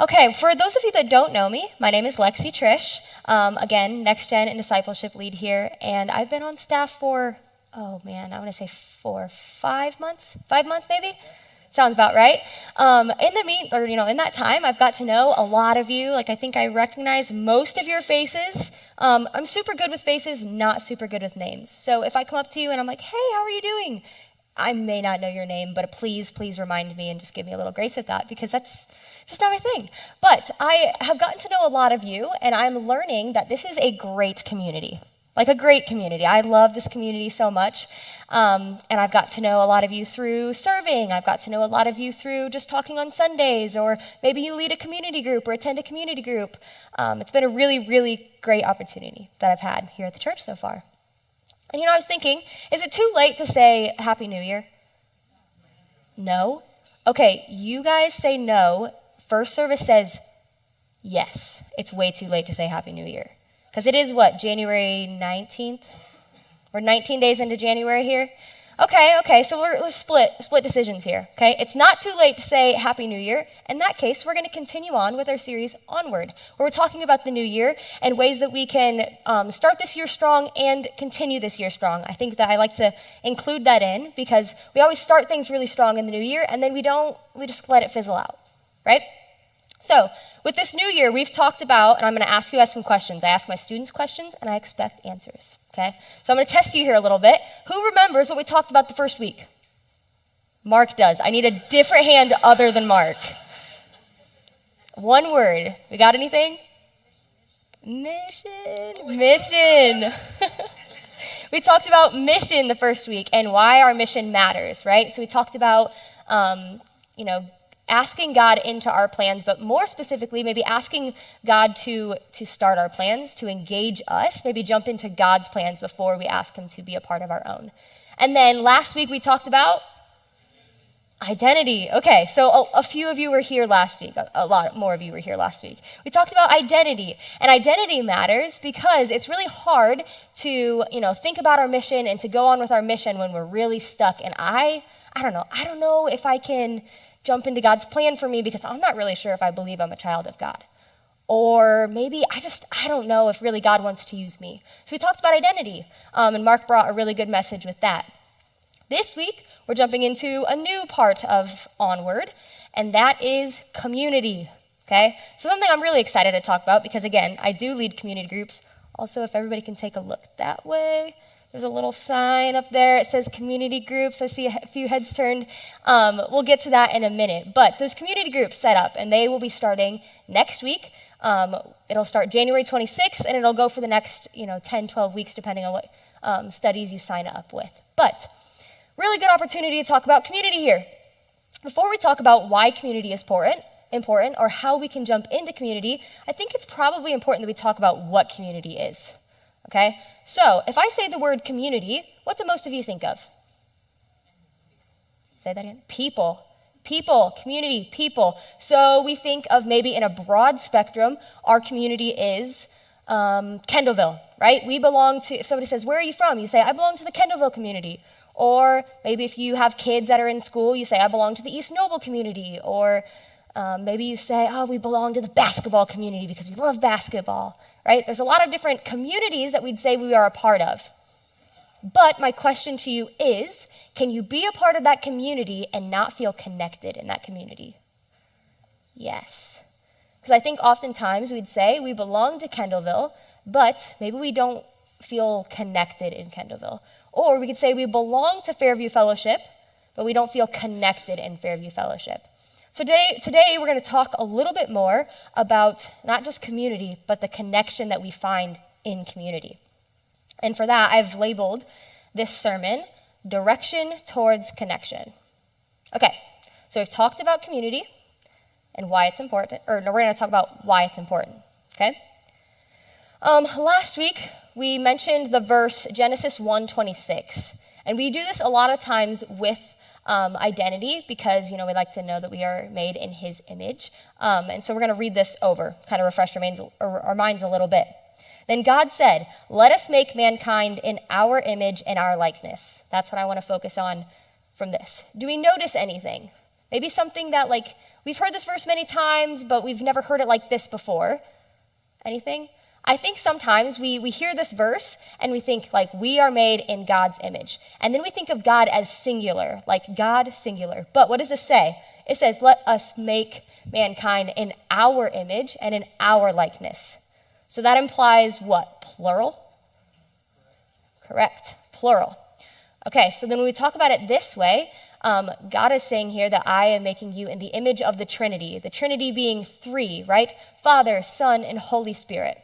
Okay, for those of you that don't know me, my name is Lexie Treesh. Again, Next Gen and Discipleship Lead here, and I've been on staff for, I want to say 5 months? 5 months maybe? Sounds about right. In that time, I've got to know a lot of you. I think I recognize most of your faces. I'm super good with faces, not super good with names. So if I come up to you and I'm like, hey, how are you doing? I may not know your name, but please remind me and just give me a little grace with that, because that's just not my thing. But I have gotten to know a lot of you, and I'm learning that this is a great community. A great community. I love this community so much. And I've got to know a lot of you through serving. I've got to know a lot of you through just talking on Sundays, or maybe you lead a community group or attend a community group. It's been a really, really great opportunity that I've had here at the church so far. And I was thinking, is it too late to say Happy New Year? No? Okay, you guys say no. First service says yes. It's way too late to say Happy New Year. Because it is January 19th? We're 19 days into January here? Okay, so we're split decisions here, okay? It's not too late to say Happy New Year. In that case, we're going to continue on with our series Onward, where we're talking about the new year and ways that we can start this year strong and continue this year strong. I think that I like to include that in, because we always start things really strong in the new year, and then we just let it fizzle out, right? So, with this new year, we've talked about, and I'm going to ask you guys some questions. I ask my students questions, and I expect answers, okay? So I'm going to test you here a little bit. Who remembers what we talked about the first week? Mark does. I need a different hand other than Mark. One word. We got anything? Mission. We talked about mission the first week and why our mission matters, right? So we talked about, asking God into our plans, but more specifically, maybe asking God to start our plans, to engage us, maybe jump into God's plans before we ask him to be a part of our own. And then last week we talked about identity. Okay, so a few of you were here last week. A lot more of you were here last week. We talked about identity, and identity matters because it's really hard to, think about our mission and to go on with our mission when we're really stuck. And I don't know if I can jump into God's plan for me because I'm not really sure if I believe I'm a child of God. Or maybe I don't know if really God wants to use me. So we talked about identity, and Mark brought a really good message with that. This week, we're jumping into a new part of Onward, and that is community, okay? So something I'm really excited to talk about because, again, I do lead community groups. Also, if everybody can take a look that way. There's a little sign up there. It says community groups. I see a few heads turned. We'll get to that in a minute. But those community groups set up, and they will be starting next week. It'll start January 26th, and it'll go for the next 10, 12 weeks, depending on what studies you sign up with. But really good opportunity to talk about community here. Before we talk about why community is important, or how we can jump into community, I think it's probably important that we talk about what community is. Okay? So, if I say the word community, what do most of you think of? Say that again. People, community, people. So we think of maybe in a broad spectrum, our community is Kendallville, right? We belong to, if somebody says, where are you from? You say, I belong to the Kendallville community. Or maybe if you have kids that are in school, you say, I belong to the East Noble community. Or maybe you say, we belong to the basketball community because we love basketball. Right? There's a lot of different communities that we'd say we are a part of. But my question to you is, can you be a part of that community and not feel connected in that community? Yes. Because I think oftentimes we'd say we belong to Kendallville, but maybe we don't feel connected in Kendallville. Or we could say we belong to Fairview Fellowship, but we don't feel connected in Fairview Fellowship. So today we're going to talk a little bit more about not just community, but the connection that we find in community. And for that, I've labeled this sermon, Direction Towards Connection. Okay, so we've talked about community and why it's important, we're going to talk about why it's important, okay? Last week, we mentioned the verse Genesis 1:26, and we do this a lot of times with identity because, we like to know that we are made in his image. And so we're going to read this over, kind of refresh our minds a little bit. Then God said, let us make mankind in our image and our likeness. That's what I want to focus on from this. Do we notice anything? Maybe something that We've heard this verse many times, but we've never heard it like this before. Anything? I think sometimes we hear this verse and we think like we are made in God's image. And then we think of God as singular, like God singular. But what does this say? It says, let us make mankind in our image and in our likeness. So that implies what? Plural? Correct. Plural. Okay, so then when we talk about it this way, God is saying here that I am making you in the image of the Trinity being three, right? Father, Son, and Holy Spirit.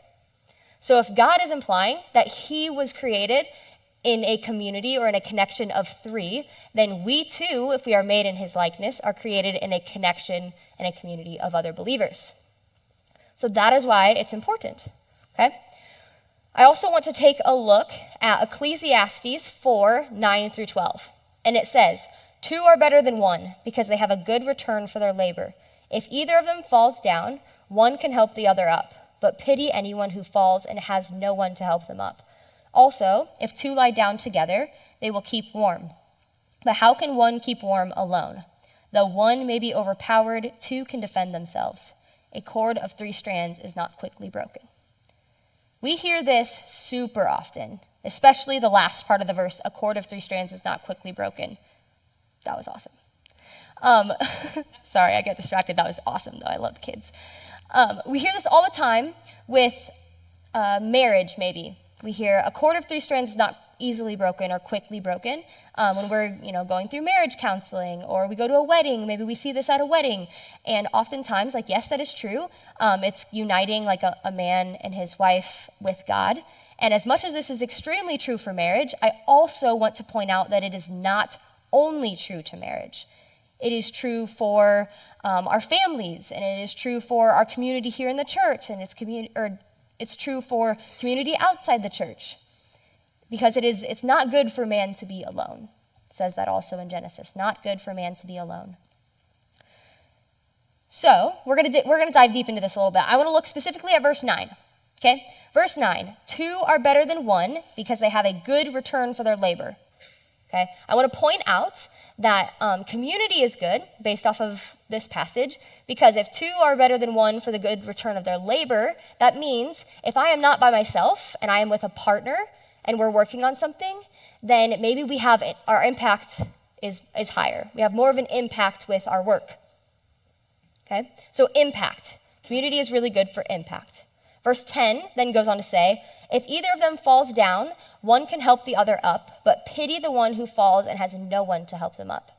So if God is implying that he was created in a community or in a connection of three, then we too, if we are made in his likeness, are created in a connection and a community of other believers. So that is why it's important, okay? I also want to take a look at Ecclesiastes 4, 9 through 12. And it says, 2 are better than 1 because they have a good return for their labor. If either of them falls down, one can help the other up. But pity anyone who falls and has no one to help them up. Also, if 2 lie down together, they will keep warm. But how can one keep warm alone? Though one may be overpowered, 2 can defend themselves. A cord of 3 strands is not quickly broken. We hear this super often, especially the last part of the verse, a cord of 3 strands is not quickly broken. That was awesome. Sorry, I get distracted. That was awesome, though. I love the kids. We hear this all the time with marriage, maybe. We hear a cord of 3 strands is not easily broken or quickly broken. When we're, going through marriage counseling, or we go to a wedding, maybe we see this at a wedding. And oftentimes, yes, that is true. It's uniting like a man and his wife with God. And as much as this is extremely true for marriage, I also want to point out that it is not only true to marriage. It is true for our families, and it is true for our community here in the church, and it's true for community outside the church. Because it's not good for man to be alone. It says that also in Genesis. Not good for man to be alone. So we're gonna dive deep into this a little bit. I want to look specifically at verse 9. Okay, verse 9. 2 are better than 1 because they have a good return for their labor. Okay, I want to point out that community is good based off of this passage, because if 2 are better than 1 for the good return of their labor, that means if I am not by myself and I am with a partner and we're working on something, then maybe we have our impact is higher. We have more of an impact with our work. Okay, so impact. Community is really good for impact. Verse 10 then goes on to say, if either of them falls down, one can help the other up, but pity the one who falls and has no one to help them up.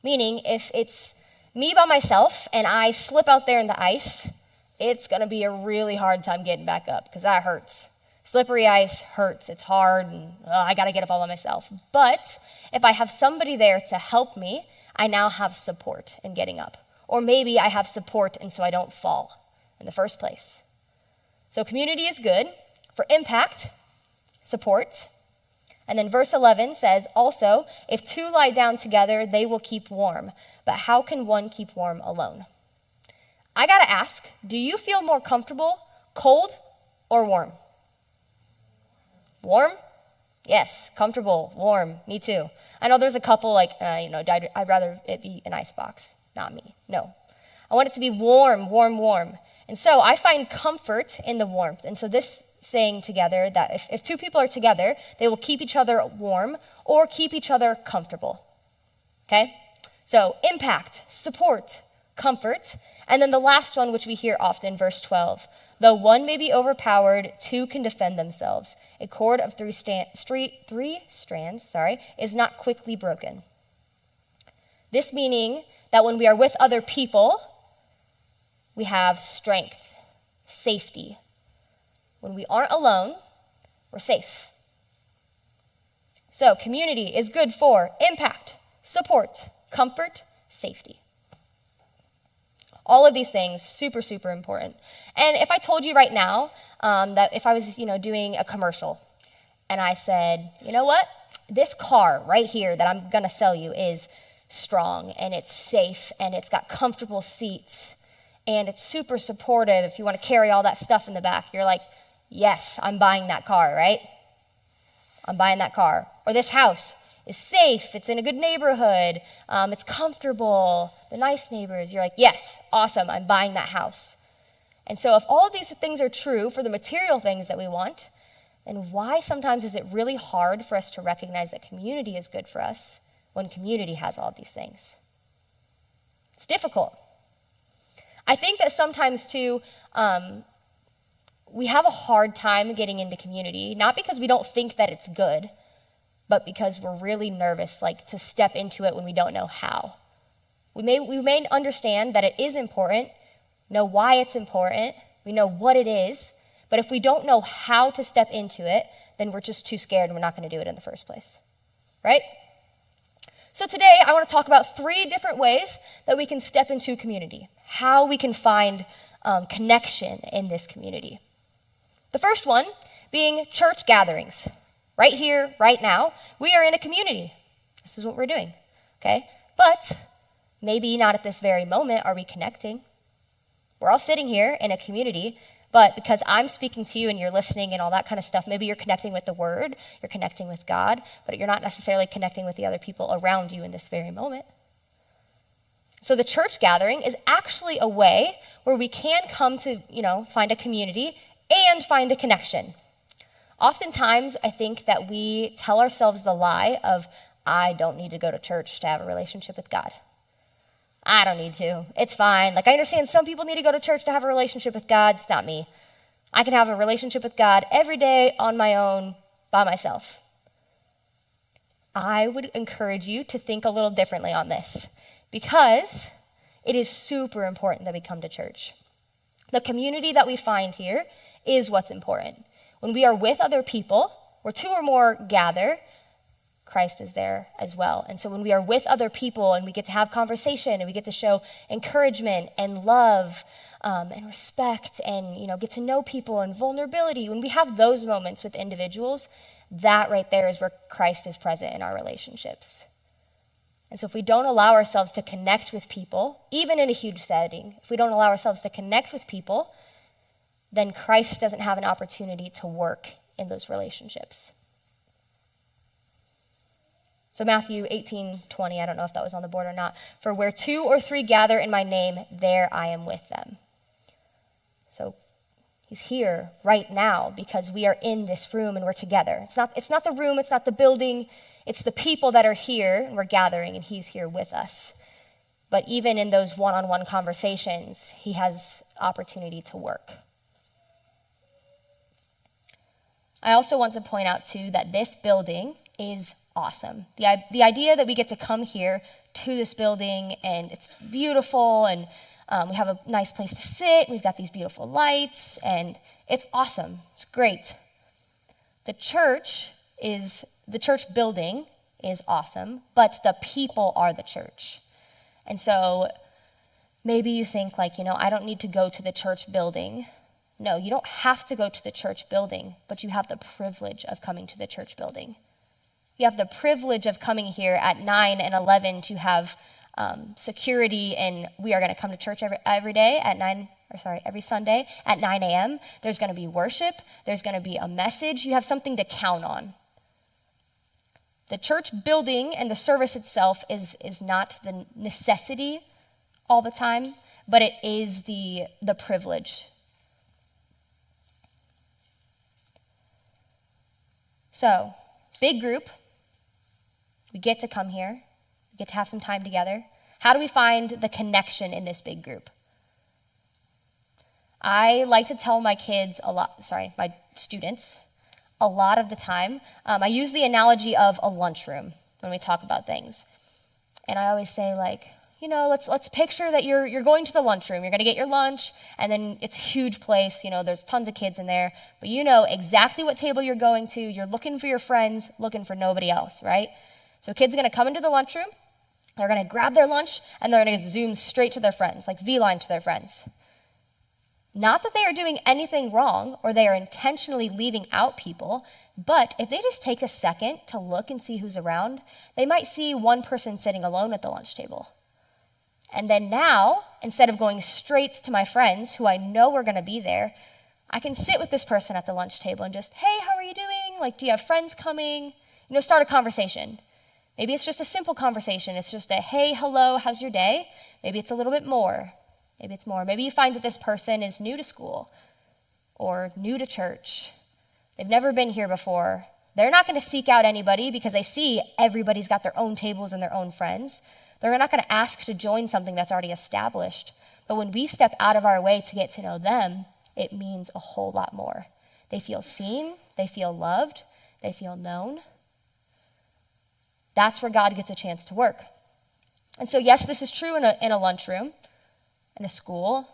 Meaning, if it's me by myself and I slip out there in the ice, it's going to be a really hard time getting back up because that hurts. Slippery ice hurts. It's hard, and I got to get up all by myself. But if I have somebody there to help me, I now have support in getting up. Or maybe I have support and so I don't fall in the first place. So community is good for impact, support. And then verse 11 says, also, if 2 lie down together, they will keep warm. But how can one keep warm alone? I got to ask, do you feel more comfortable, cold, or warm? Warm? Yes, comfortable, warm, me too. I know there's a couple I'd rather it be an icebox. Not me, no. I want it to be warm, warm, warm. And so I find comfort in the warmth. And so this saying together that if 2 people are together, they will keep each other warm or keep each other comfortable. Okay? So impact, support, comfort. And then the last one, which we hear often, verse 12. Though one may be overpowered, 2 can defend themselves. A cord of 3 strands is not quickly broken. This meaning that when we are with other people, we have strength, safety. When we aren't alone, we're safe. So community is good for impact, support, comfort, safety. All of these things, super, super important. And if I told you right now that if I was, doing a commercial and I said, you know what, this car right here that I'm going to sell you is strong and it's safe and it's got comfortable seats and it's super supportive if you want to carry all that stuff in the back, you're like, yes, I'm buying that car, right? I'm buying that car. Or this house is safe, it's in a good neighborhood, it's comfortable, the nice neighbors, you're like, yes, awesome, I'm buying that house. And so if all of these things are true for the material things that we want, then why sometimes is it really hard for us to recognize that community is good for us when community has all of these things? It's difficult. I think that sometimes too, we have a hard time getting into community, not because we don't think that it's good, but because we're really nervous, like to step into it when we don't know how. We may understand that it is important, know why it's important, we know what it is, but if we don't know how to step into it, then we're just too scared and we're not going to do it in the first place, right? So today I want to talk about 3 different ways that we can step into community, how we can find connection in this community. The first one being church gatherings. Right here, right now, we are in a community. This is what we're doing, okay? But maybe not at this very moment are we connecting. We're all sitting here in a community, but because I'm speaking to you and you're listening and all that kind of stuff, maybe you're connecting with the Word, you're connecting with God, but you're not necessarily connecting with the other people around you in this very moment. So the church gathering is actually a way where we can come to, find a community and find a connection. Oftentimes, I think that we tell ourselves the lie of, I don't need to go to church to have a relationship with God. I don't need to. It's fine. Like, I understand some people need to go to church to have a relationship with God. It's not me. I can have a relationship with God every day on my own, by myself. I would encourage you to think a little differently on this because it is super important that we come to church. The community that we find here is what's important. When we are with other people, where 2 or more gather, Christ is there as well. And so when we are with other people and we get to have conversation and we get to show encouragement and love and respect and get to know people and vulnerability, when we have those moments with individuals, that right there is where Christ is present in our relationships. And so if we don't allow ourselves to connect with people, even in a huge setting, if we don't allow ourselves to connect with people, then Christ doesn't have an opportunity to work in those relationships. So Matthew 18:20, I don't know if that was on the board or not. For where 2 or 3 gather in my name, there I am with them. So he's here right now because we are in this room and we're together. It's not the room, it's not the building, it's the people that are here and we're gathering and he's here with us. But even in those one-on-one conversations, he has opportunity to work. I also want to point out, too, that this building is awesome. The idea that we get to come here to this building and it's beautiful and we have a nice place to sit, we've got these beautiful lights, and it's awesome. It's great. The church building is awesome, but the people are the church. And so maybe you think I don't need to go to the church building. No, you don't have to go to the church building, but you have the privilege of coming to the church building. You have the privilege of coming here at 9 and 11 to have security, and we are going to come to church every day at every Sunday at 9 a.m. There's going to be worship. There's going to be a message. You have something to count on. The church building and the service itself is not the necessity all the time, but it is the privilege. So, big group, we get to come here, we get to have some time together. How do we find the connection in this big group? I like to tell my students, a lot of the time, I use the analogy of a lunchroom when we talk about things. And I always say let's picture that you're going to the lunchroom. You're going to get your lunch, and then it's a huge place. There's tons of kids in there, but you know exactly what table you're going to. You're looking for your friends, looking for nobody else, right? So kids are going to come into the lunchroom. They're going to grab their lunch, and they're going to zoom straight to their friends, like V-line to their friends. Not that they are doing anything wrong or they are intentionally leaving out people, but if they just take a second to look and see who's around, they might see one person sitting alone at the lunch table. And then now, instead of going straight to my friends who I know are going to be there, I can sit with this person at the lunch table and just, hey, how are you doing? Do you have friends coming? Start a conversation. Maybe it's just a simple conversation. It's just a, hey, hello, how's your day? Maybe it's a little bit more. Maybe it's more. Maybe you find that this person is new to school or new to church. They've never been here before. They're not going to seek out anybody because they see everybody's got their own tables and their own friends. They're not going to ask to join something that's already established. But when we step out of our way to get to know them, it means a whole lot more. They feel seen, they feel loved, they feel known. That's where God gets a chance to work. And so yes, this is true in a lunchroom, in a school.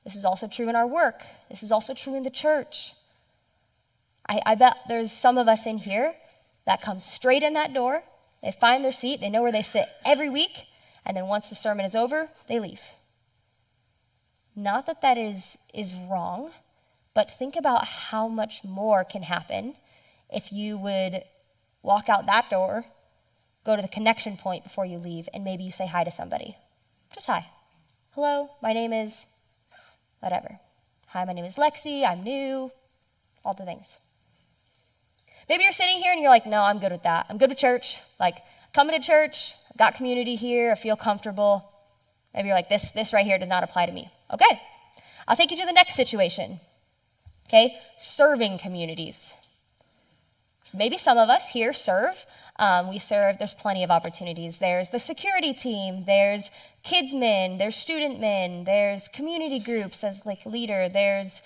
This is also true in our work. This is also true in the church. I bet there's some of us in here that come straight in that door. They find their seat. They know where they sit every week. And then once the sermon is over, they leave. Not that that is wrong, but think about how much more can happen if you would walk out that door, go to the connection point before you leave, and maybe you say hi to somebody. Just hi. Hello, my name is whatever. Hi, my name is Lexie. I'm new. All the things. Maybe you're sitting here and you're like, no, I'm good with that. I'm good with church. Like, coming to church, I've got community here, I feel comfortable. Maybe you're like, this right here does not apply to me. Okay, I'll take you to the next situation. Okay, serving communities. Maybe some of us here serve. We serve, there's plenty of opportunities. There's the security team, there's kidsmen, there's student men, there's community groups as like leader, there's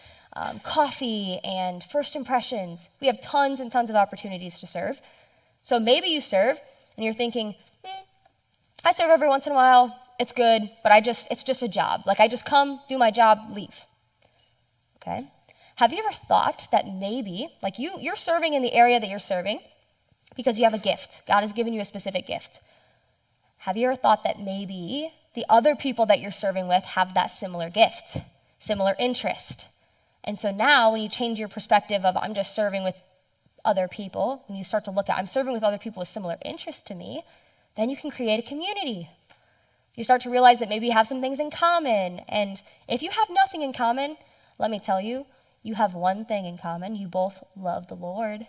coffee and first impressions. We have tons and tons of opportunities to serve. So maybe you serve and you're thinking, I serve every once in a while, it's good, but it's just a job. Like I just come, do my job, leave. Okay? Have you ever thought that maybe, like you're serving in the area that you're serving because you have a gift. God has given you a specific gift. Have you ever thought that maybe the other people that you're serving with have that similar gift, similar interest? And so now when you change your perspective of I'm just serving with other people, when you start to look at I'm serving with other people with similar interest to me, then you can create a community. You start to realize that maybe you have some things in common. And if you have nothing in common, let me tell you, you have one thing in common. You both love the Lord.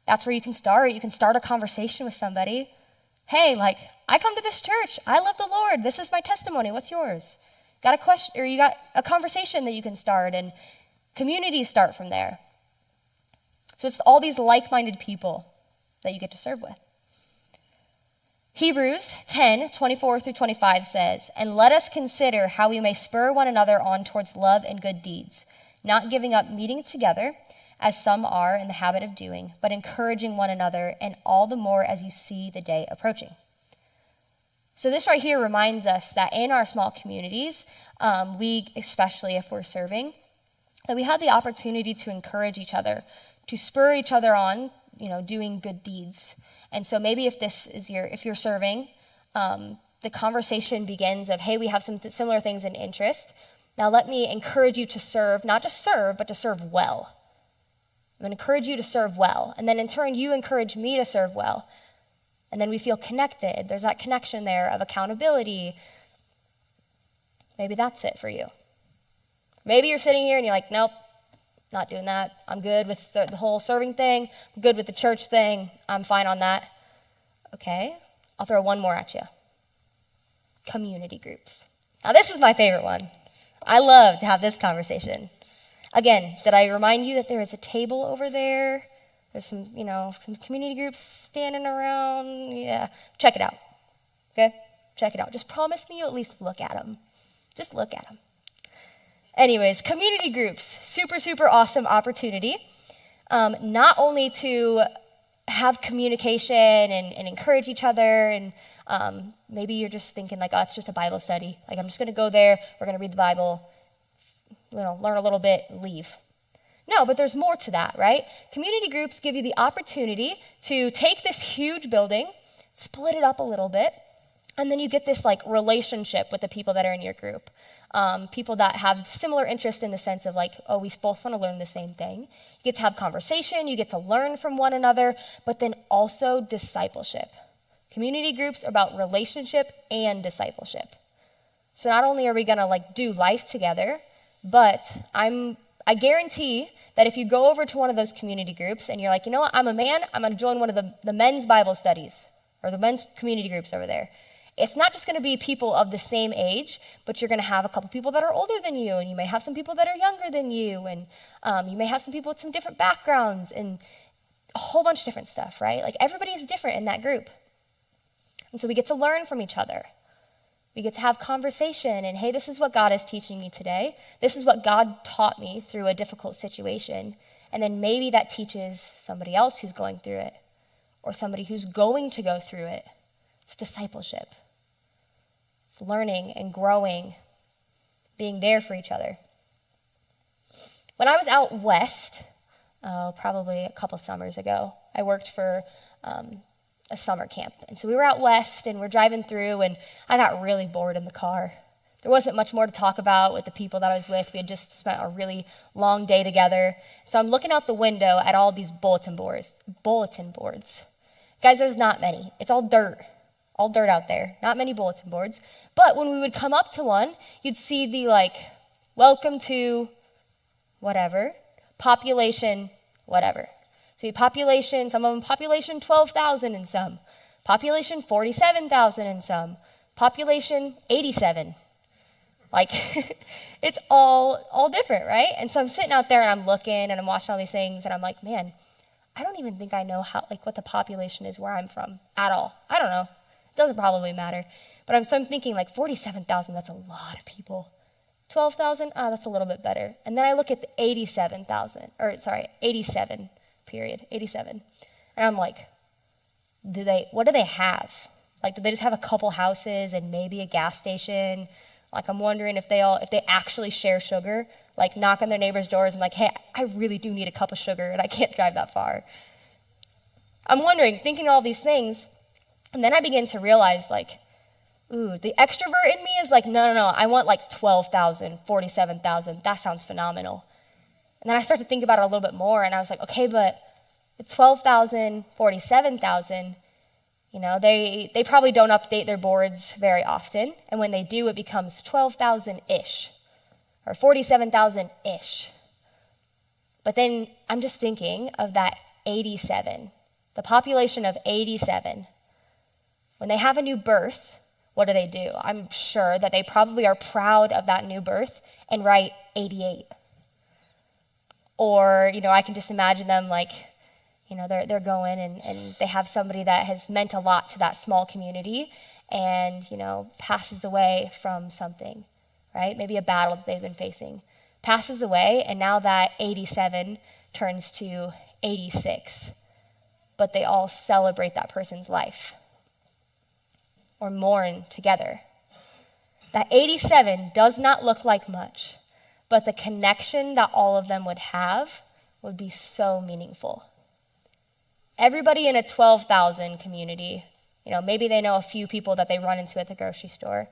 That's where you can start. You can start a conversation with somebody. Hey, like, I come to this church. I love the Lord. This is my testimony. What's yours? Got a question, or you got a conversation that you can start, and communities start from there. So it's all these like-minded people that you get to serve with. Hebrews 10:24-25 says, "And let us consider how we may spur one another on towards love and good deeds, not giving up meeting together, as some are in the habit of doing, but encouraging one another, and all the more as you see the day approaching." So this right here reminds us that in our small communities, we, especially if we're serving, that we have the opportunity to encourage each other, to spur each other on, doing good deeds. And so maybe if you're serving, the conversation begins of, hey, we have some similar things in interest. Now let me encourage you to serve, not just serve, but to serve well. I'm going to encourage you to serve well. And then in turn, you encourage me to serve well. And then we feel connected. There's that connection there of accountability. Maybe that's it for you. Maybe you're sitting here and you're like, nope, not doing that. I'm good with the whole serving thing. I'm good with the church thing. I'm fine on that. Okay, I'll throw one more at you. Community groups. Now this is my favorite one. I love to have this conversation. Again, did I remind you that there is a table over there? There's some community groups standing around. Yeah, check it out. Okay, check it out. Just promise me you'll at least look at them. Just look at them. Anyways, community groups, super, super awesome opportunity. Not only to have communication and encourage each other, and maybe you're just thinking like, oh, it's just a Bible study. Like I'm just going to go there, we're going to read the Bible, learn a little bit, leave. No, but there's more to that, right? Community groups give you the opportunity to take this huge building, split it up a little bit, and then you get this like relationship with the people that are in your group. People that have similar interest in the sense of like, oh, we both want to learn the same thing. You get to have conversation, you get to learn from one another, but then also discipleship. Community groups are about relationship and discipleship. So not only are we going to like do life together, but I guarantee that if you go over to one of those community groups and you're like, you know what, I'm a man, I'm going to join one of the men's Bible studies, or the men's community groups over there. It's not just going to be people of the same age, but you're going to have a couple people that are older than you, and you may have some people that are younger than you, and you may have some people with some different backgrounds, and a whole bunch of different stuff, right? Like everybody is different in that group. And so we get to learn from each other. We get to have conversation, and hey, this is what God is teaching me today. This is what God taught me through a difficult situation. And then maybe that teaches somebody else who's going through it, or somebody who's going to go through it. It's discipleship. It's learning and growing, being there for each other. When I was out west, probably a couple summers ago, I worked for a summer camp. And so we were out west and we're driving through, and I got really bored in the car. There wasn't much more to talk about with the people that I was with. We had just spent a really long day together. So I'm looking out the window at all these bulletin boards. Guys, there's not many. It's all dirt out there. Not many bulletin boards. But when we would come up to one, you'd see the welcome to whatever, population whatever. So population, some of them population 12,000 and some, population 47,000 and some, population 87. It's all different, right? And so I'm sitting out there and I'm looking and I'm watching all these things and I'm like, man, I don't even think I know what the population is where I'm from at all. I don't know. It doesn't probably matter. But I'm thinking 47,000, that's a lot of people. 12,000, that's a little bit better. And then I look at the 87, period, 87. And I'm like, what do they have? Do they just have a couple houses and maybe a gas station? I'm wondering if they actually share sugar, knock on their neighbors' doors and hey, I really do need a cup of sugar and I can't drive that far. I'm wondering, thinking all these things, and then I begin to realize the extrovert in me is no, I want 12,000, 47,000. That sounds phenomenal. And then I start to think about it a little bit more, and I was like, okay, but the 12,000, 47,000, they probably don't update their boards very often. And when they do, it becomes 12,000-ish or 47,000-ish. But then I'm just thinking of that 87, the population of 87. When they have a new birth, what do? I'm sure that they probably are proud of that new birth and write 88. Or, I can just imagine them they're going and they have somebody that has meant a lot to that small community and, passes away from something, right? Maybe a battle that they've been facing. Passes away, and now that 87 turns to 86. But they all celebrate that person's life or mourn together. That 87 does not look like much, but the connection that all of them would have would be so meaningful. Everybody in a 12,000 community, maybe they know a few people that they run into at the grocery store,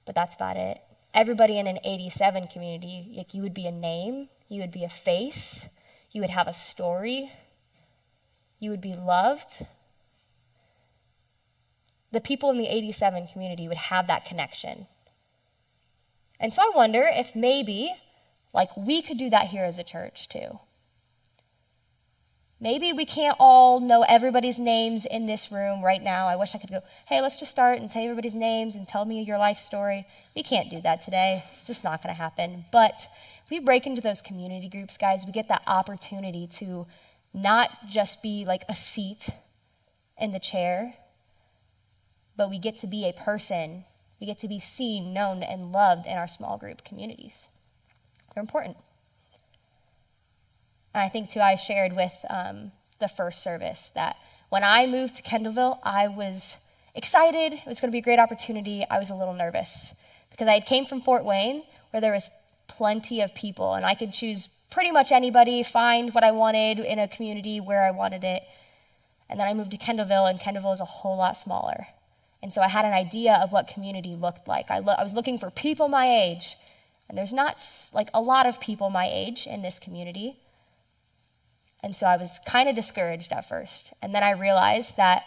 but that's about it. Everybody in an 87 community, you would be a name, you would be a face, you would have a story, you would be loved. The people in the 87 community would have that connection. And so I wonder if maybe, we could do that here as a church too. Maybe we can't all know everybody's names in this room right now. I wish I could go, hey, let's just start and say everybody's names and tell me your life story. We can't do that today. It's just not going to happen. But if we break into those community groups, guys, we get that opportunity to not just be a seat in the chair, but we get to be a person. We get to be seen, known, and loved in our small group communities. They're important. And I think, too, I shared with the first service that when I moved to Kendallville, I was excited. It was going to be a great opportunity. I was a little nervous because I came from Fort Wayne where there was plenty of people, and I could choose pretty much anybody, find what I wanted in a community where I wanted it. And then I moved to Kendallville, and Kendallville is a whole lot smaller. And so I had an idea of what community looked like. I was looking for people my age, and there's not a lot of people my age in this community. And so I was kind of discouraged at first. And then I realized that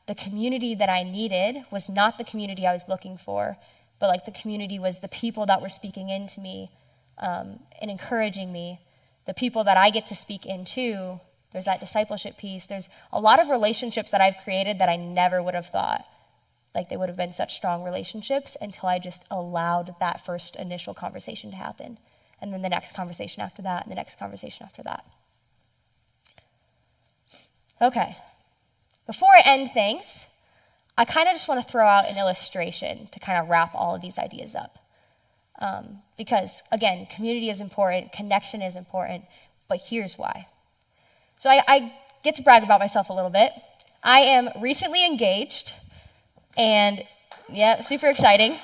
the community that I needed was not the community I was looking for, but the community was the people that were speaking into me and encouraging me, the people that I get to speak into There's that discipleship piece. There's a lot of relationships that I've created that I never would have thought like they would have been such strong relationships until I just allowed that first initial conversation to happen. And then the next conversation after that, and the next conversation after that. Okay. Before I end things, I kind of just want to throw out an illustration to kind of wrap all of these ideas up. Because, again, community is important, connection is important, but here's why. So I get to brag about myself a little bit. I am recently engaged, and yeah, super exciting.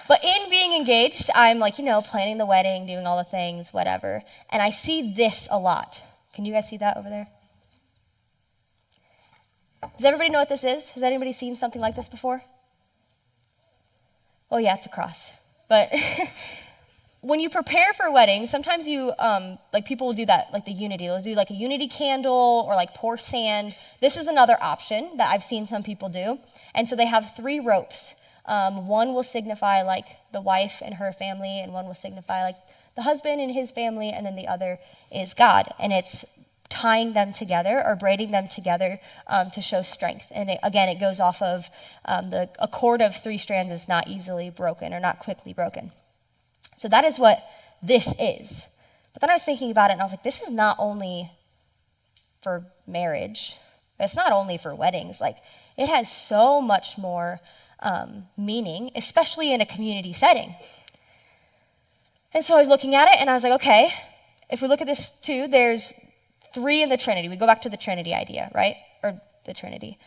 But in being engaged, I'm like, planning the wedding, doing all the things, whatever. And I see this a lot. Can you guys see that over there? Does everybody know what this is? Has anybody seen something like this before? Oh yeah, it's a cross. But when you prepare for a wedding, sometimes you, people will do that, like the unity. They'll do like a unity candle or like pour sand. This is another option that I've seen some people do. And so they have 3 ropes. One will signify like the wife and her family, and one will signify like the husband and his family, and then the other is God. And it's tying them together or braiding them together to show strength. And it goes off of a cord of 3 strands is not easily broken or not quickly broken. So that is what this is. But then I was thinking about it, and I was like, this is not only for marriage. It's not only for weddings. Like, it has so much more meaning, especially in a community setting. And so I was looking at it, and I was like, okay, if we look at this too, there's 3 in the Trinity. We go back to the Trinity idea, right? Or the Trinity.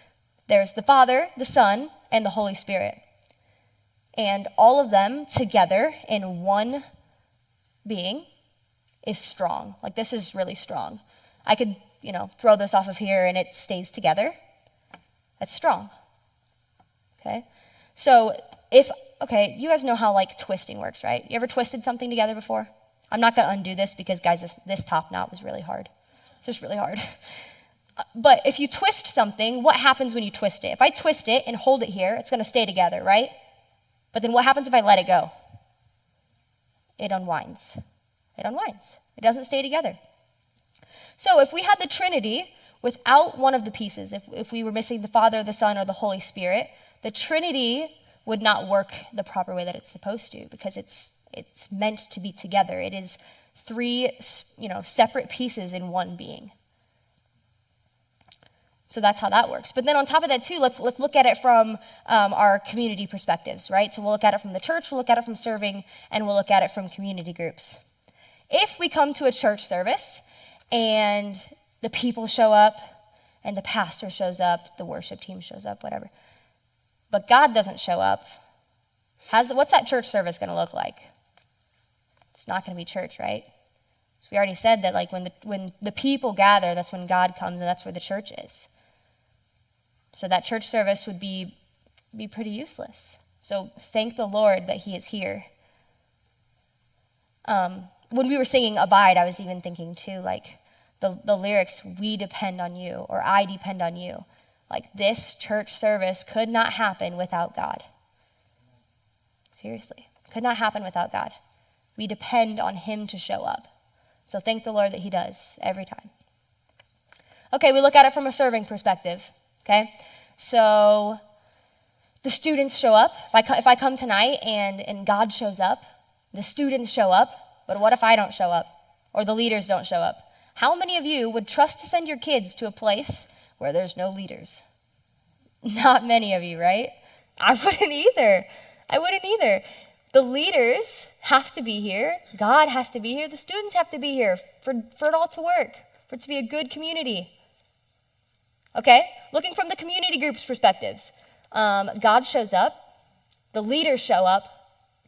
There's the Father, the Son, and the Holy Spirit. And all of them together in one being is strong. Like, this is really strong. I could, throw this off of here and it stays together. That's strong. Okay? So you guys know how like twisting works, right? You ever twisted something together before? I'm not going to undo this because, guys, this top knot was really hard. It's just really hard. But if you twist something, what happens when you twist it? If I twist it and hold it here, it's going to stay together, right? But then what happens if I let it go? It unwinds. It unwinds. It doesn't stay together. So if we had the Trinity without one of the pieces, if we were missing the Father, the Son, or the Holy Spirit, the Trinity would not work the proper way that it's supposed to, because it's meant to be together. It is 3, separate pieces in one being. So that's how that works. But then on top of that too, let's look at it from our community perspectives, right? So we'll look at it from the church, we'll look at it from serving, and we'll look at it from community groups. If we come to a church service and the people show up and the pastor shows up, the worship team shows up, whatever, but God doesn't show up, what's that church service going to look like? It's not going to be church, right? So we already said that like when the people gather, that's when God comes, and that's where the church is. So that church service would be pretty useless. So thank the Lord that he is here. When we were singing Abide, I was even thinking too, like the lyrics, we depend on you, or I depend on you. Like, this church service could not happen without God. Seriously, could not happen without God. We depend on him to show up. So thank the Lord that he does every time. Okay, we look at it from a serving perspective, okay? So the students show up. If I come tonight and God shows up, the students show up, but what if I don't show up or the leaders don't show up? How many of you would trust to send your kids to a place where there's no leaders? Not many of you, right? I wouldn't either. The leaders have to be here. God has to be here. The students have to be here for it all to work, for it to be a good community. Okay? Looking from the community group's perspectives. God shows up. The leaders show up.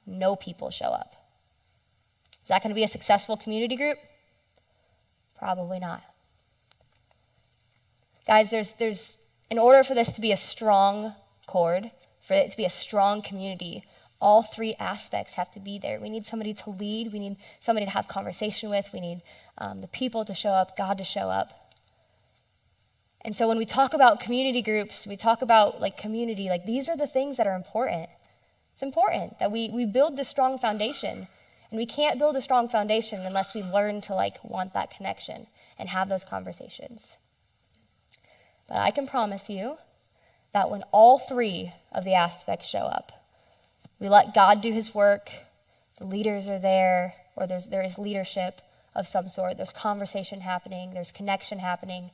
No people show up. Is that going to be a successful community group? Probably not. Guys, there's in order for this to be a strong cord, for it to be a strong community, all 3 aspects have to be there. We need somebody to lead. We need somebody to have conversation with. We need the people to show up, God to show up. And so when we talk about community groups, we talk about like community, like these are the things that are important. It's important that we build this strong foundation. And we can't build a strong foundation unless we learn to like want that connection. and have those conversations. But I can promise you that when all three of the aspects show up, we let God do his work, the leaders are there, or there is leadership of some sort, there's conversation happening, there's connection happening.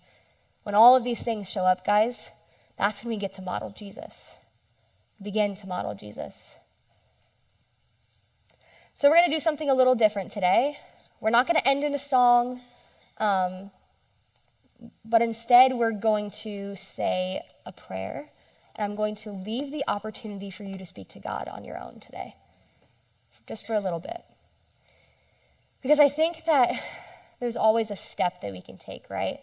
When all of these things show up, guys, that's when we get to model Jesus. Begin to model Jesus. So we're going to do something a little different today. We're not going to end in a song, but instead we're going to say a prayer, and I'm going to leave the opportunity for you to speak to God on your own today, just for a little bit. Because I think that there's always a step that we can take, right?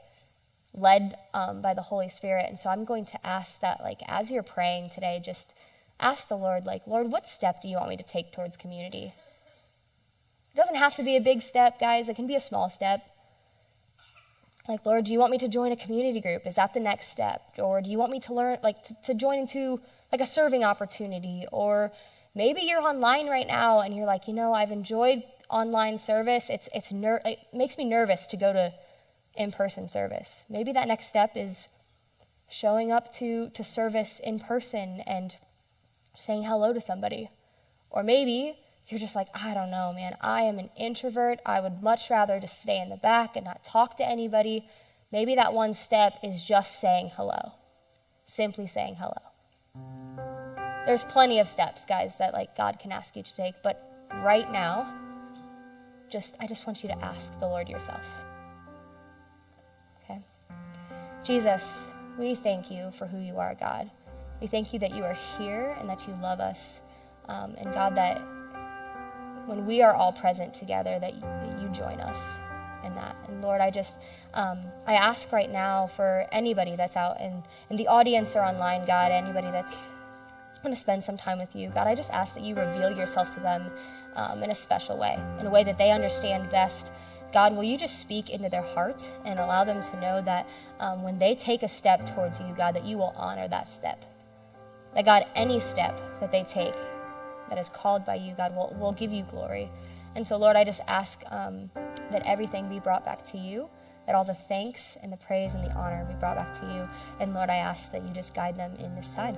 Led by the Holy Spirit. And so I'm going to ask that, like, as you're praying today, just ask the Lord, like, Lord, what step do you want me to take towards community? It doesn't have to be a big step, guys. It can be a small step. Like, Lord, do you want me to join a community group? Is that the next step? Or do you want me to learn, like, to join into, like, a serving opportunity? Or maybe you're online right now and you're like, I've enjoyed online service. It makes me nervous to go to in-person service. Maybe that next step is showing up to service in person and saying hello to somebody. Or maybe you're just like, I don't know, man. I am an introvert. I would much rather just stay in the back and not talk to anybody. Maybe that one step is just saying hello. Simply saying hello. There's plenty of steps, guys, that like God can ask you to take. But right now, I just want you to ask the Lord yourself. Okay? Jesus, we thank you for who you are, God. We thank you that you are here and that you love us. And God, that when we are all present together, that you join us in that. And Lord, I ask right now for anybody that's out in the audience or online, God, anybody that's going to spend some time with you, God, I just ask that you reveal yourself to them in a special way, in a way that they understand best. God, will you just speak into their heart and allow them to know that when they take a step towards you, God, that you will honor that step. That, God, any step that they take that is called by you, God, will give you glory. And so, Lord, I just ask that everything be brought back to you, that all the thanks and the praise and the honor be brought back to you. And, Lord, I ask that you just guide them in this time.